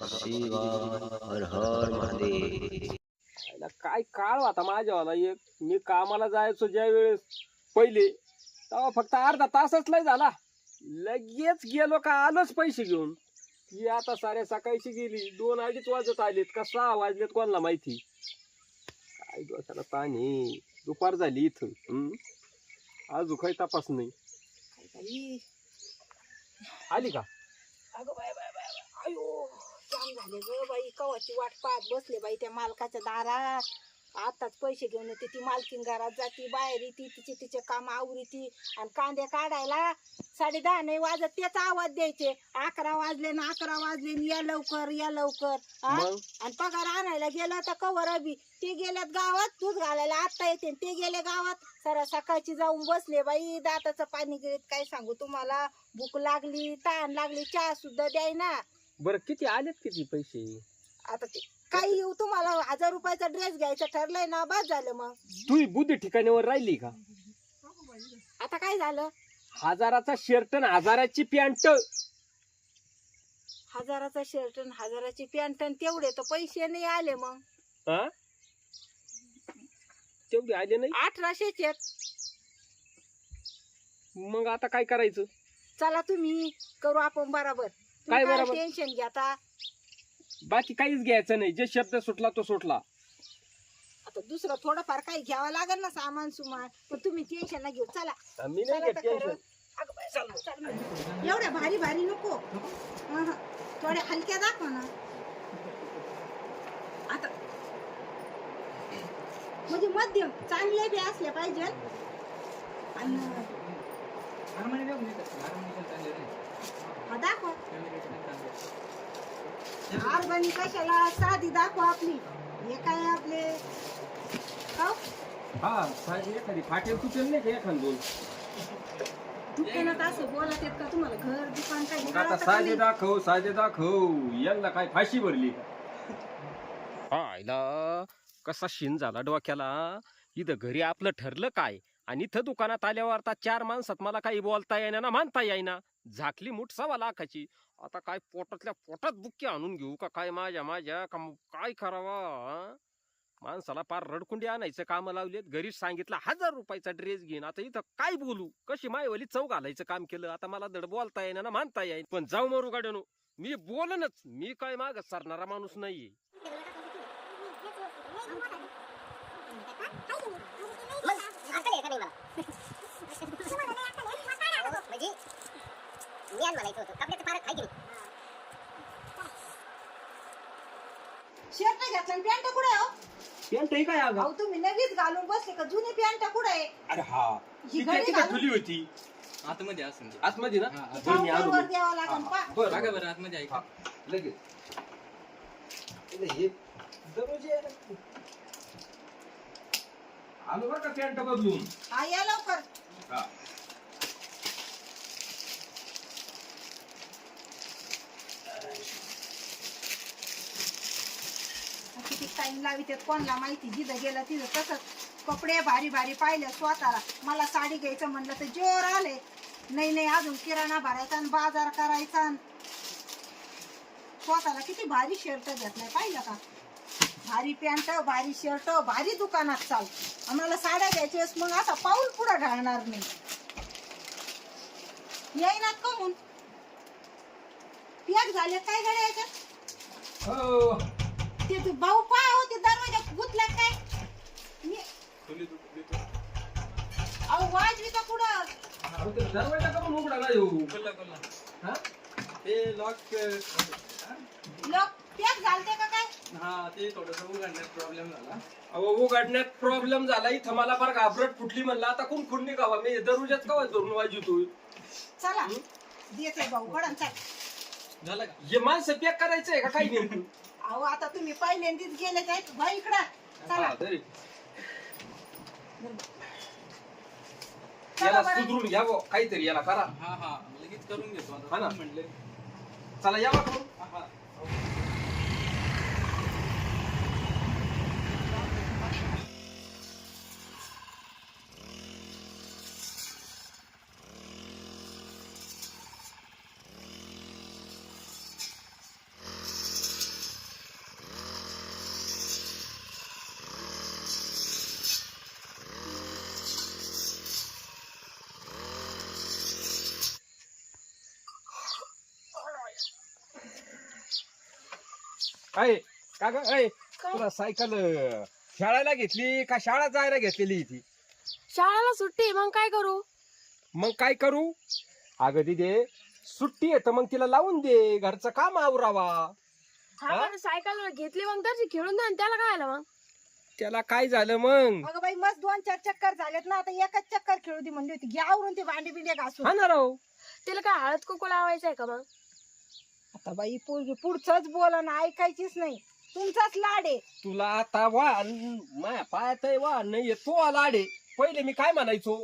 शिवाय. हर हर महादेव. याला काय काळ होता माझ्यावाला एक. मी कामाला जायचो ज्या वेळेस पहिले, तेव्हा फक्त अर्धा तासच लय झाला, लगेच गेलो का आलोच पैसे घेऊन. ही आता साऱ्या सकाळची गेली, 2-2:30 वाजत आलेत का 6 वाजलेत कोणाला माहिती. काय डोक्याला ताण आहे. दुपार झाली इथं, अजून काही तपास नाही. बाई, आली का? अगं बाय बाय बाय बाय. आयो काम झाले ग बाई, कवाची वाट पाहत बसले बाई त्या मालकाच्या दारात. आताच पैसे घेऊन येते ती मालकीन घरात जाती, बाहेर येते, तिचे काम आवरीती. आणि कांदे काढायला 10:30 नाही वाजत तेच आवाज द्यायचे. 11 वाजले ना 11 वाजले न या लवकर या लवकर. आणि पगार आणायला गेलं तर कवर अबी ते गेल्यात गावात दूध घालायला आता येते, ते गेले गावात. सारा सकाळची जाऊन बसले बाई, दाताचं पाणी गिळीत. काय सांगू तुम्हाला, भूक लागली, तहान लागली, चहा सुद्धा द्याय ना. बरं किती आलेत किती पैसे? आता ते काही येऊ, तुम्हाला 1000 रुपयाचा ड्रेस घ्यायचा ठरलंय ना, बस झालं. मग तू बुद्धी ठिकाणीवर राहिली का? आता काय झालं? 1000चा शर्ट आणि 1000ची पॅन्ट. 1000चा शर्ट आणि 1000ची पॅन्ट, तेवढे तर पैसे नाही आले. मग तेवढे आले नाही. 1800चे. मग आता काय करायचं? चला तुम्ही करू आपण बरोबर. काय बरोबर? टेन्शन घ्या. बाकी काहीच घ्यायचं नाही, जे शब्द सुटला तो सुटला. आता दुसरं थोडंफार काही घ्यावं लागेल ना, सामान सुमान. पण तुम्ही टेन्शन ना घेऊ. चला मी नाही चला घेत तर टेन्शन. खरं. अगं बाई, चल. एवढ्या भारी भारी नको, थोड्या हलक्या दाखव ना. आता म्हणजे मध्यम चांगले बी असले पाहिजे. आणि दाखव ऑर्गॅनिक कशाला, साधी दाखव आपली. हे काय आपले एखादी फाटेल तुटेल नाही का एखाद दोन दुकानात असं बोलत आहेत का तुम्हाला? घर दुकान काही आता साधे दाखव साधे दाखव, यांना काय फाशी भरली? आईला कसा शिन झाला डोक्याला. इथं घरी आपलं ठरलं काय, आणि इथं दुकानात आल्यावर आता 4 माणसात मला काही बोलता येईना ना मानता येईना. झाकली मूठ 1.25 लाखाची. आता काय पोटातल्या पोटात बुक्की आणून घेऊ का काय माझ्या काय करावा? माणसाला पार रडकुंडी आणायचं काम लावलेत. घरीच सांगितलं 1000 रुपयाचा ड्रेस घेईन. आता इथं काय बोलू, कशी मायवली चव घालायचं काम केलं. आता मला धड बोलता येईना ना मानता येईन. पण जाऊ मरू गाड्यानो, मी बोलनच. मी काय माग सरणारा माणूस नाहीये. शर्ट घातला पॅन्ट कुठे आहे? पॅन्ट आहे काय? अहो तुम्ही नवीच घालून बसले का? जुनी पॅन्ट कुठे आहे? अरे हा, ही घडी घालून ठुली होती आतमध्ये असं आतमध्ये ना. वर द्यावं लागेल पा. बघा बरं आतमध्ये आहे का? लगेच हे दररोज आलो बरं का पॅन्ट बदलून. हा या लवकर. किती टाइम लावित कोणाला माहिती. जिथं गेलं तिथं तसंच. कपडे भारी भारी पाहिले स्वतःला. मला साडी घ्यायचं म्हणलं तर जोर आले. नाही अजून किराणा भरायचा आणि बाजार करायचा. स्वतःला किती भारी शर्ट घेतलाय पाहिलं का? भारी पॅन्ट, भारी शर्ट, भारी दुकानात चाल. आम्हाला साड्या घ्यायच्या मग असा पाऊल पुढे ढाळणार नाही. येईनात कमून पॅक झाले काय गड्या याच्यात? हो ते भाऊ पाय होते दरवाजा गुतला काय? अहो वाजवी का पुढं? दरवाजा करून उघडा ना येऊ. ते लॉक लोक पॅक झालते का काय? हा, ते थोडस उघडण्यात प्रॉब्लेम झाला. अहो उघडण्यात प्रॉब्लेम झाला. इथं मला बरं घाबरट फुटली. म्हणलं आता कोण खुंडी गावा, मी दरवाजात कवा धरून वाजवतो. चला देते भाऊ कडन चल. झालं का? हे माणसं पॅक करायचंय का काही नाही? अहो आता तुम्ही पहिल्यांदाच गेले काय भाई इकडं चला. याला सुधरून घ्या बुवा, काहीतरी याला करा. हा लगेच करून घेतो हा ना. आता म्हणले. चला यावा करून. हा आहे का ग काय? तुला सायकल खेळायला घेतली का शाळा जायला घेतलेली ती? शाळेला सुट्टी मग काय करू? मग काय करू? अगं दिदे सुट्टी आहे तर मग तिला लावून दे, घरचं काम आवरावा. हा पण सायकल घेतली मग तशी खेळून द्या, त्याला काय आलं मग? त्याला काय झालं मग? अगं बाई मस्त 2-4 चक्कर झालेत ना, आता एकच चक्कर खेळू दे म्हणली होती. घ्या आवरून ते भांडे बिंडे घासून. हा ना राव. तिला काय हळद कुकू लावायचंय का मग? आता बाई पोरगी पुढचंच बोला ना, ऐकायचीच नाही. तुमचाच लाड आहे. तुला आता माया पायात वा नाही तो लाडे. पहिले मी काय म्हणायचो,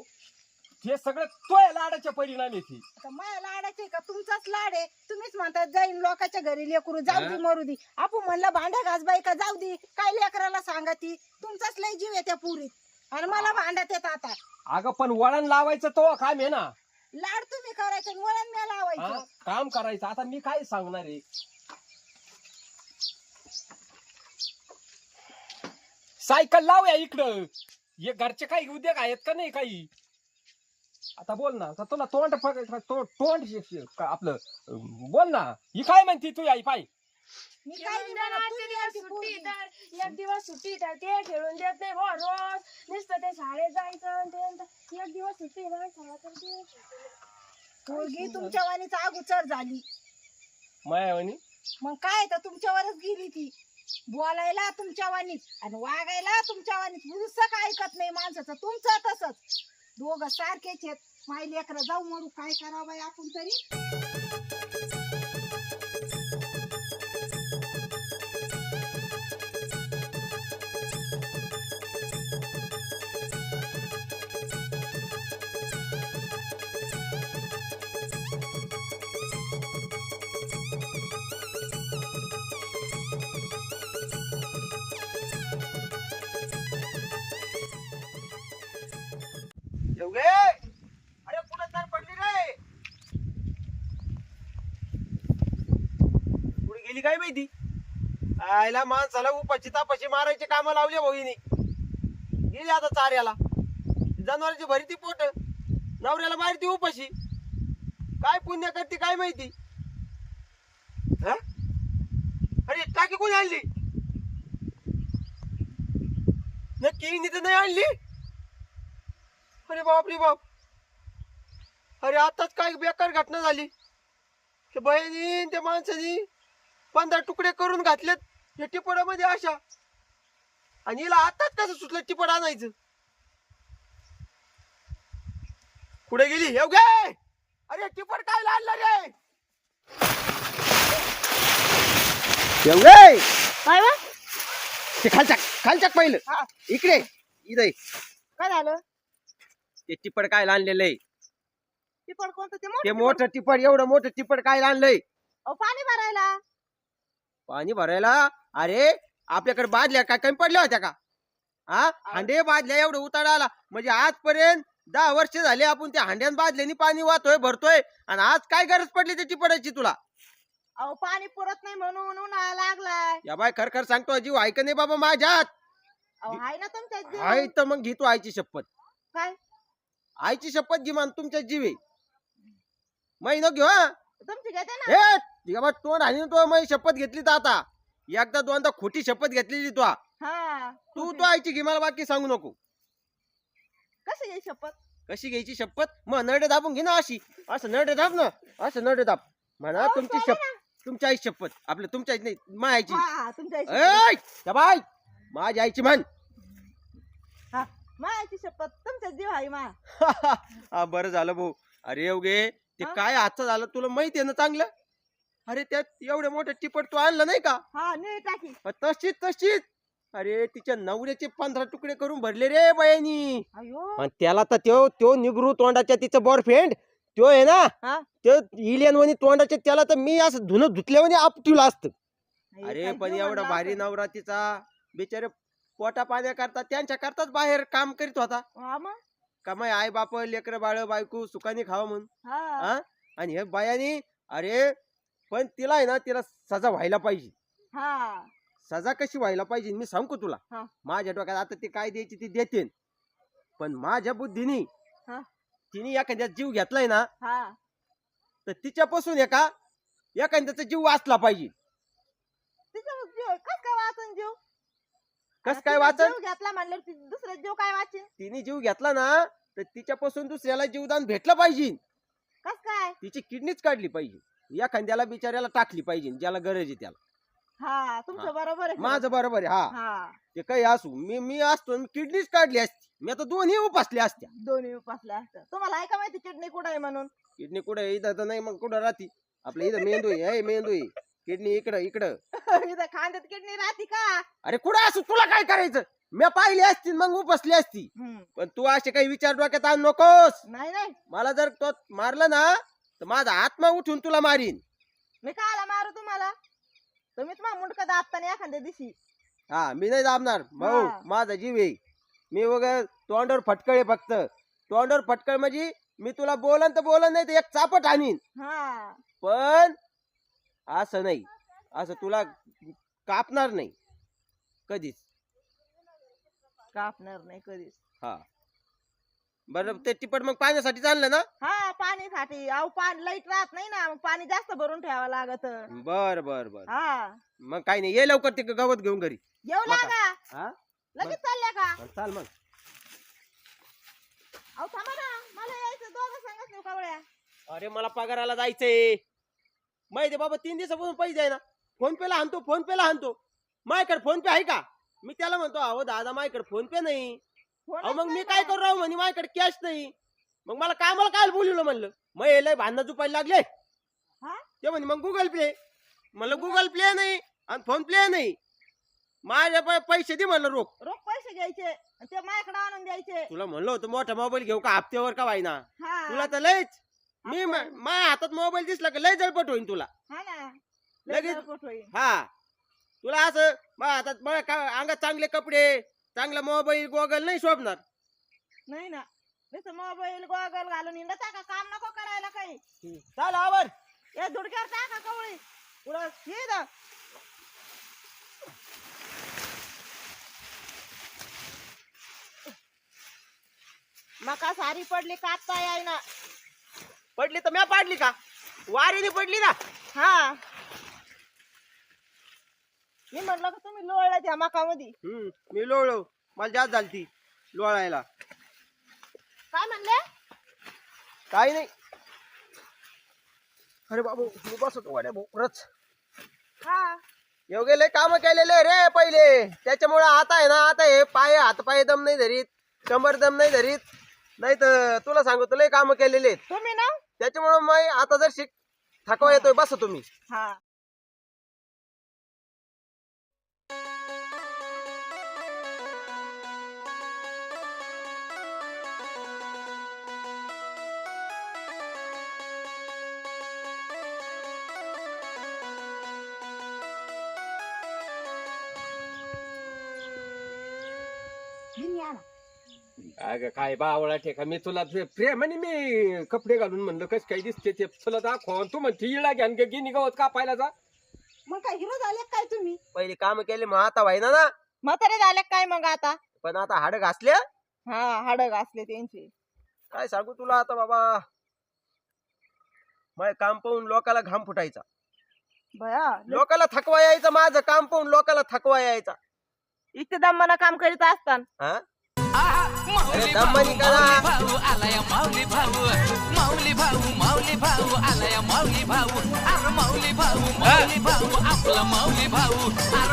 हे सगळं तो लाडाच्या परिणाम येते. आता माया लाडाचे का तुमचाच लाड आहे? तुम्हीच म्हणतात जाईन लोकांच्या घरी लेकरू जाऊ दे मरू दे. आपण म्हणलं भांड्या घास बाई का जाऊ दे, काय लेकराला सांगा ती. तुमचाच लय जीव आहे त्या पुरीत आणि मला भांड्यात येत आता. अगं पण वळण लावायचं तो काम आहे ना. लाड तुम्ही करायचे आणि वळण मी हा? लावायचं. काम करायचं. आता मी काय सांगणार आहे? सायकल लावूया इकडं. हे घरचे काही उद्योग आहेत का नाही काही? आता बोल ना. आता तुला तोंड आपलं बोल ना. ही काय म्हणती तू आई पाय? मी काय खेळून नाही द्या ना, म्हणत, ते तुम्ही दिवस आमची सुट्टी पोरगी. तर एक दिवस सुट्टी तर ते खेळून देत नाही बुवा, रोज नुसतं ते शाळेत जायचं आणि ते एक दिवस सुट्टी माणसाला तर ते पोरगी तुमच्या वाणीच अगोचर झाली. मायावानी मग काय तर तुमच्यावरच गेली ती. बोलायला तुमच्या वाणीच आणि वागायला तुमच्या वाणीच. पुरुषच ऐकत नाही माणसाचं. तुमचं तसंच. दोघं सारखेच आहेत. माय लेकरं जाऊ मरू, काय करावं बाई आपण तरी. अरे कुठं तर पडली रे? कुठे गेली काय माहिती? आयला माणसाला उपाशी तापाशी मारायचे काम लावले भाऊनी. गेली आता चाऱ्याला. जनावरांची भरी ती पोट, नवऱ्याला मारती उपाशी. काय पुण्य करते काय माहिती? हा? अरे टाकी कोणी आणली? नक्की हिने तर नाही आणली. अरे बाप रे बाप. अरे आताच काय बेकार घटना झाली. त्या बहिणी त्या माणसानी 15 तुकडे करून घातलेत या टिपडामध्ये अशा. आणि हिला आताच कसं सुटलं टिपड आणायचं? कुठे गेली? येऊ गे. अरे टिपड काय आणलं रे? येऊ गे. काय बा? ते खालच्या पहिलं. हा. इकडे इथे काय झालं? ते टिपड काय आणलेलं आहे? टिपड कोणतं? ते ते मोठं मोठं टिपड, एवढं मोठं टिपड काय आणलंय? अहो, पाणी भरायला. पाणी भरायला? अरे आपल्याकडे बादल्या काय कमी पडल्या होत्या का? हा, हांडे बादल्या एवढं उतारा आला म्हणजे आजपर्यंत 10 वर्ष झाले आपण त्या हांड्यान बादल्यानी पाणी वाहतोय भरतोय. आणि आज काय गरज पडली त्या टिपडाची तुला? अहो पाणी पुरत नाही म्हणून उन्हाळा लागलाय. या बाय खरखर सांगतो, जीव ऐक नाही बाबा माझ्यात. अहो हाय ना तुमच्या जीव. आई तर मग घे तू आईची शपथ. काय? आईची शपथ घे मान, तुमच्या जीव आहे. मै न घेऊ. हा तुमची घेते ना. हे तोंड आणि तो मै शपथ घेतली तर आता एकदा दोनदा खोटी शपथ घेतलेली तू. हा. तू तो आईची घे, मला बाकी सांगू नको. कशी घ्यायची शपथ? कशी घ्यायची शपथ? मग नरडे दाबून घे ना अशी. असं नरडे दाब ना, असं नरडे दाब. म्हणा अहो, तुमची sorry शपथ, तुमच्या आई शपथ. आपलं तुमच्या आई नाही, मायाची. हा तुमच्या आईची. ए बाय, माझ्या आईची म्हण. हा मायाची शपथ. तुमचा जीव आहे मा. हा बरं झालं भाऊ. अरे येवगे ते हा? काय आजचं झालं तुला माहिती आहे ना चांगलं. अरे त्यात एवढे मोठे टिपट तू आणलं नाही का? हा नाही टाकी. तशीच. अरे तिच्या नवऱ्याचे 15 तुकडे करून भरले रे बायानी. अयो. आणि त्याला तर त्यो निगरू तोंडाच्या तिचं बॉयफ्रेंड त्यो आहे ना, हा? त्यो इलियन वनी तोंडाच्या, त्याला तर मी असं धुणं धुतल्यावानी आपटीला असतं. आई, अरे काय पण जीव एवढा म्हणला भारी असेल. नवरा तिचा बिचारे पोटा पाण्या करता त्यांच्या करताच बाहेर काम करीत होता. हा मग. का माय आई बाप लेकर बाळ बायको सुखाने खावं म्हणून. हा. हा, आणि हे बायानी अरे पण तिला आहे ना, तिला सजा व्हायला पाहिजे. हा. सजा कशी व्हायला पाहिजे मी सांगू तुला. हा. माझ्या डोक्यात आता ती काय द्यायची ती देते, पण माझ्या बुद्धीनी हा. तिने एखाद्या जीव घेतलाय ना, हा. तर तिच्यापासून एखाद्याचा जीव वाचला पाहिजे. तिचा जीव कस काय वाचन? जीव घेतला म्हणलं दुसरा जीव काय वाचेल? तिने जीव घेतला ना तर तिच्यापासून दुसऱ्याला जीवदान भेटलं पाहिजे. कस काय? तिची किडनीच काढली पाहिजे, एखाद्याला बिचाऱ्याला टाकली पाहिजे ज्याला गरज आहे त्याला. हा तुमचं हा. बरोबर आहे. माझं बरोबर आहे. हा हा ते काही असू, मी असतो मी किडनीच काढली असती, मी आता दोन्ही उपासल्या असत्या. दोन्ही उपासल्या असतात. तुम्हाला ऐका माहिती किडनी कुठं आहे म्हणून? किडनी कुठे इथं तर नाही, मग कुठं राहती? आपल्या इथं मेंदू आहे, मेंदू आहे. किडनी इकडं इकडं. इथं खांद्यात किडनी राहते का? अरे कुठं असू, तुला काय करायचं? मी पाहिली असती मग उपसली असती. हम्म. पण तू असे काही विचार डोक्यात आणू नकोस. नाही नाही मला जर तो मारलं ना तर माझा आत्मा उठून तुला मारीन. मी कायला मारू तुम्हाला? तुम्ही तुम्हाला मुंडकं दाबताना एखाद्या दिवशी. हा मी नाही दाबणार भाऊ, हा. माझा जीव आहे. मी वगैरे तोंडावर फटकळे, फक्त तोंडावर फटकळ म्हणजे मी तुला बोलन तर बोलन, नाही तर एक चापट आणीन. हा पण असं नाही, असं तुला कापणार नाही कधीच. कापणार नाही कधीच. हा बरं, ते टिपट मग पाण्यासाठी चाललं ना? हा पाणीसाठी. अहो पाणी लाईट राहत नाही ना, मग पाणी जास्त भरून ठेवावं लागत. बर बर बर. हा मग काही नाही, ये लवकर ते गवत घेऊन घरी. येऊ मका. लागा. हा लगेच चालल्या का? चाल मग. अहो थांबा ना, मला यायचं. दोघं सांगत नाही कवळ्या. अरे मला पगाराला जायचंय माहिती बाबा, 3 दिवसापासून पैसे आहे ना. फोन पेला आणतो, फोन पेला आणतो. माझ्याकडे फोन पे आहे का? मी त्याला म्हणतो अहो दादा माझ्याकडे फोन पे नाही. फोनच अहो मग मी नाही काय ना. करू राहू म्हणे, माझ्याकडे कॅश नाही. मग मला कामाला काय बोलवलं म्हणलं, मग हे लय भांडणं जुपायला लागले. हा? ते म्हणे मग गुगल पे. म्हणलं गुगल पे नाही आणि फोन पे नाही, माझ्या पैसे दे म्हणलं रोख. रोख पैसे घ्यायचे आणि ते माझ्याकडे आणून द्यायचे. तुला म्हणलं होतं मोठा मोबाईल घेऊ का हप्त्यावर का व्हायना. हा तुला तर लयच, मी माझ्या हातात मोबाईल दिसला का लय जळपट होईन तुला. हा ना लगेच. लगेच होईल. हा तुला असं माझ्या हातात मला अंगात चांगले कपडे, चांगला मोबाईल गोगल नाही शोभणार. नाही ना, नुसतं मोबाईल गॉगल घालून हिंडत का? काम नको करायला काही. चाल आवर. या धुडक्यावर टाका कवळी. पुढं ये ना. मका सारी पडली, कापता यायना. पडली तर म्या पाडली का? वारीने पडली ना. हा मी म्हटलं का तुम्ही लोळला त्या मकामध्ये. मी लोळलो, मला जास्त झाली ती लोळायला. काय म्हणले? काही नाही. अरे बाबू मी बसतो वाड्या भोकरच. हा एवढे लय काम केलेले रे पहिले, त्याच्यामुळे आता आहे ना, आता हे पाय हात पाय दम नाही धरीत, कमर दम नाही धरीत. नाही तर तुला सांगतो लय काम केलेले, तुम्ही ना. त्याच्यामुळे मी आता जर शिक थकवा येतोय. बस तुम्ही. हा अगं काय बावळा ठेका, मी तुला प्रेमाने मी कपडे घालून म्हणलं कस काही दिसते ते तुला दाखव, तू म्हणते इळा घ्यान गिनी गवत कापायला जा. मग काय हिरो झाले काय तुम्ही? पहिले काम केले मग आता व्हायना ना. म्हातारे झाले काय मग आता? पण आता हाड घासले. हा हाड घासले त्यांची. काय सांगू तुला आता बाबा, माझं काम पाहून लोकाला घाम फुटायचा, भया लोकाला थकवा यायचा. माझं काम पाहून लोकाला थकवा यायचा. इतके दमानं काम करीत असताना. हा माऊली दमानी करा. भाऊ आलाय माऊली भाऊ माऊली भाऊ आलाय माऊली भाऊ अरे माऊली भाऊ आपला माऊली भाऊ अरे